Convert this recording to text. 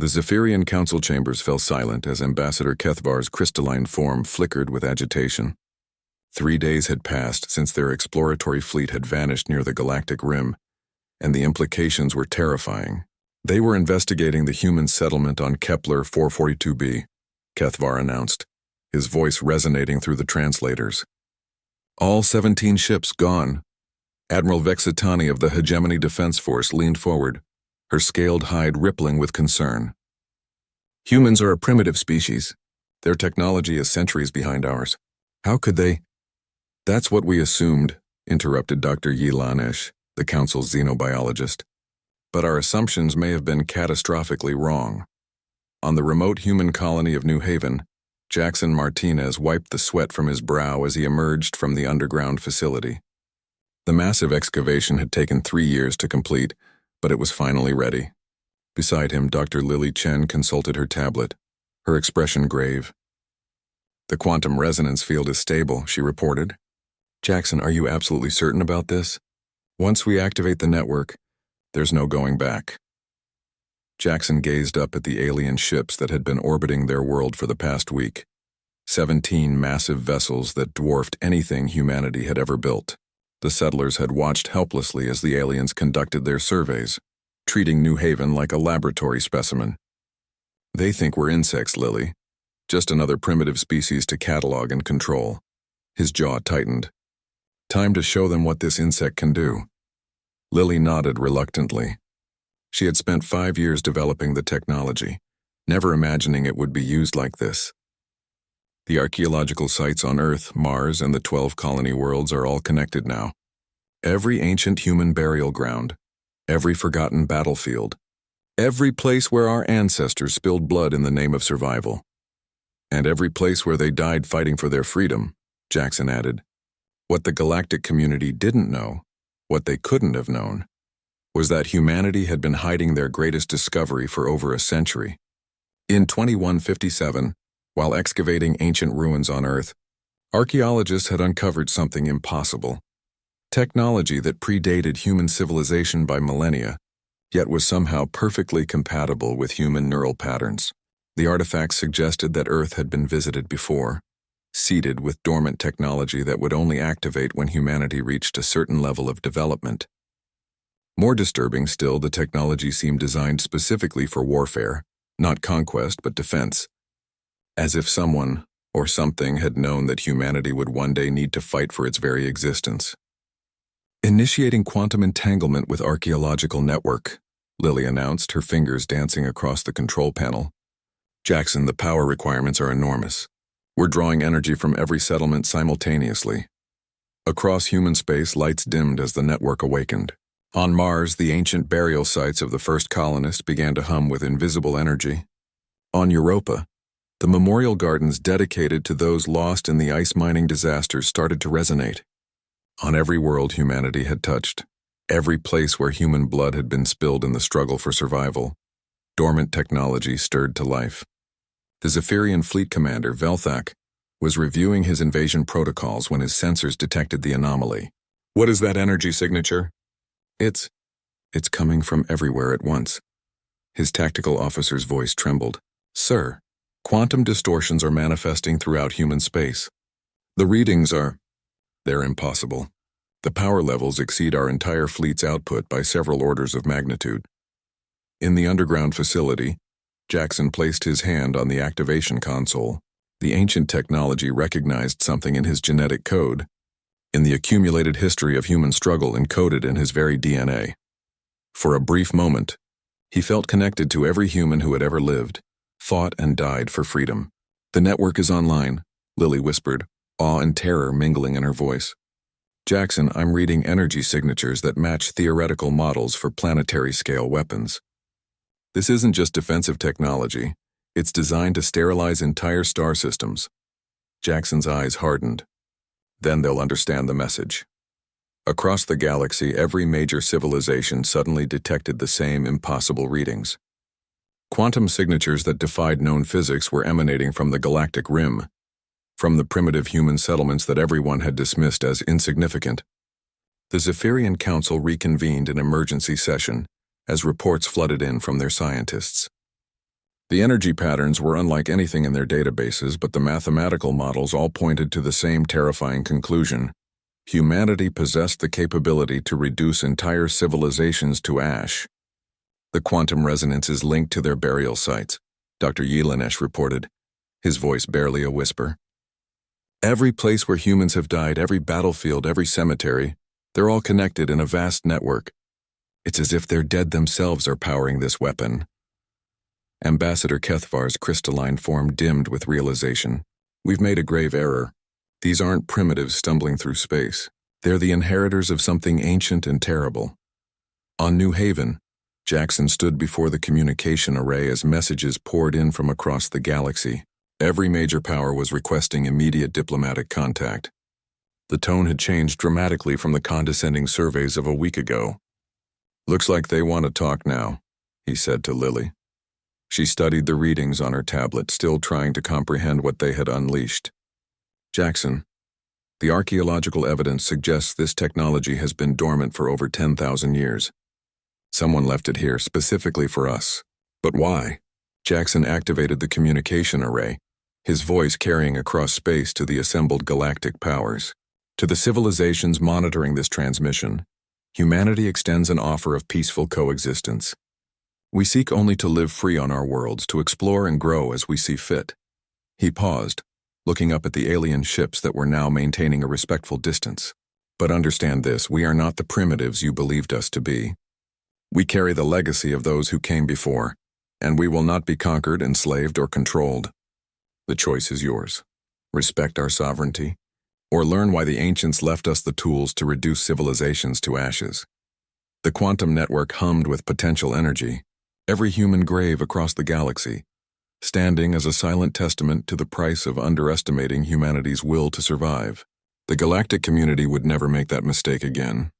The Zephyrian council chambers fell silent as Ambassador Kethvar's crystalline form flickered with agitation. 3 days had passed since their exploratory fleet had vanished near the galactic rim, and the implications were terrifying. They were investigating the human settlement on Kepler 442b, Kethvar announced, his voice resonating through the translators. All 17 ships gone. Admiral Vexitani of the Hegemony Defense Force leaned forward, her scaled hide rippling with concern. Humans are a primitive species. Their technology is centuries behind ours. How could they? That's what we assumed, interrupted Dr. Yilanesh, the council's xenobiologist. But our assumptions may have been catastrophically wrong. On the remote human colony of New Haven, Jackson Martinez wiped the sweat from his brow as he emerged from the underground facility. The massive excavation had taken 3 years to complete, but it was finally ready. Beside him, Dr. Lily Chen consulted her tablet, her expression grave. The quantum resonance field is stable, she reported. Jackson, are you absolutely certain about this? Once we activate the network, there's no going back. Jackson gazed up at the alien ships that had been orbiting their world for the past week. 17 massive vessels that dwarfed anything humanity had ever built. The settlers had watched helplessly as the aliens conducted their surveys, treating New Haven like a laboratory specimen. They think we're insects, Lily. Just another primitive species to catalog and control. His jaw tightened. Time to show them what this insect can do. Lily nodded reluctantly. She had spent 5 years developing the technology, never imagining it would be used like this. The archaeological sites on Earth, Mars, and the 12 colony worlds are all connected now. Every ancient human burial ground, every forgotten battlefield, every place where our ancestors spilled blood in the name of survival. And every place where they died fighting for their freedom, Jackson added. What the galactic community didn't know, what they couldn't have known, was that humanity had been hiding their greatest discovery for over a century. In 2157, while excavating ancient ruins on Earth, archaeologists had uncovered something impossible. Technology that predated human civilization by millennia, yet was somehow perfectly compatible with human neural patterns. The artifacts suggested that Earth had been visited before, seeded with dormant technology that would only activate when humanity reached a certain level of development. More disturbing still, the technology seemed designed specifically for warfare, not conquest but defense. As if someone, or something, had known that humanity would one day need to fight for its very existence. Initiating quantum entanglement with archaeological network, Lily announced, her fingers dancing across the control panel. Jackson, the power requirements are enormous. We're drawing energy from every settlement simultaneously. Across human space, lights dimmed as the network awakened. On Mars, the ancient burial sites of the first colonists began to hum with invisible energy. On Europa, the memorial gardens dedicated to those lost in the ice mining disasters started to resonate. On every world humanity had touched, every place where human blood had been spilled in the struggle for survival, dormant technology stirred to life. The Zephyrian fleet commander, Velthak, was reviewing his invasion protocols when his sensors detected the anomaly. What is that energy signature? It's coming from everywhere at once. His tactical officer's voice trembled. Sir, quantum distortions are manifesting throughout human space. The readings they're impossible. The power levels exceed our entire fleet's output by several orders of magnitude. In the underground facility, Jackson placed his hand on the activation console. The ancient technology recognized something in his genetic code, in the accumulated history of human struggle encoded in his very DNA. For a brief moment, he felt connected to every human who had ever lived, fought and died for freedom. The network is online, Lily whispered, awe and terror mingling in her voice. Jackson, I'm reading energy signatures that match theoretical models for planetary-scale weapons. This isn't just defensive technology. It's designed to sterilize entire star systems. Jackson's eyes hardened. Then they'll understand the message. Across the galaxy, every major civilization suddenly detected the same impossible readings. Quantum signatures that defied known physics were emanating from the galactic rim, from the primitive human settlements that everyone had dismissed as insignificant. The Zephyrian Council reconvened an emergency session as reports flooded in from their scientists. The energy patterns were unlike anything in their databases, but the mathematical models all pointed to the same terrifying conclusion. Humanity possessed the capability to reduce entire civilizations to ash. The quantum resonance is linked to their burial sites, Dr. Yelanesh reported, his voice barely a whisper. Every place where humans have died, every battlefield, every cemetery, they're all connected in a vast network. It's as if their dead themselves are powering this weapon. Ambassador Kethvar's crystalline form dimmed with realization. We've made a grave error. These aren't primitives stumbling through space. They're the inheritors of something ancient and terrible. On New Haven, Jackson stood before the communication array as messages poured in from across the galaxy. Every major power was requesting immediate diplomatic contact. The tone had changed dramatically from the condescending surveys of a week ago. "Looks like they want to talk now," he said to Lily. She studied the readings on her tablet, still trying to comprehend what they had unleashed. "Jackson, the archaeological evidence suggests this technology has been dormant for over 10,000 years. Someone left it here specifically for us. But why?" Jackson activated the communication array, his voice carrying across space to the assembled galactic powers. To the civilizations monitoring this transmission, humanity extends an offer of peaceful coexistence. We seek only to live free on our worlds, to explore and grow as we see fit. He paused, looking up at the alien ships that were now maintaining a respectful distance. But understand this, we are not the primitives you believed us to be. We carry the legacy of those who came before, and we will not be conquered, enslaved, or controlled. The choice is yours. Respect our sovereignty, or learn why the ancients left us the tools to reduce civilizations to ashes. The quantum network hummed with potential energy, every human grave across the galaxy, standing as a silent testament to the price of underestimating humanity's will to survive. The galactic community would never make that mistake again.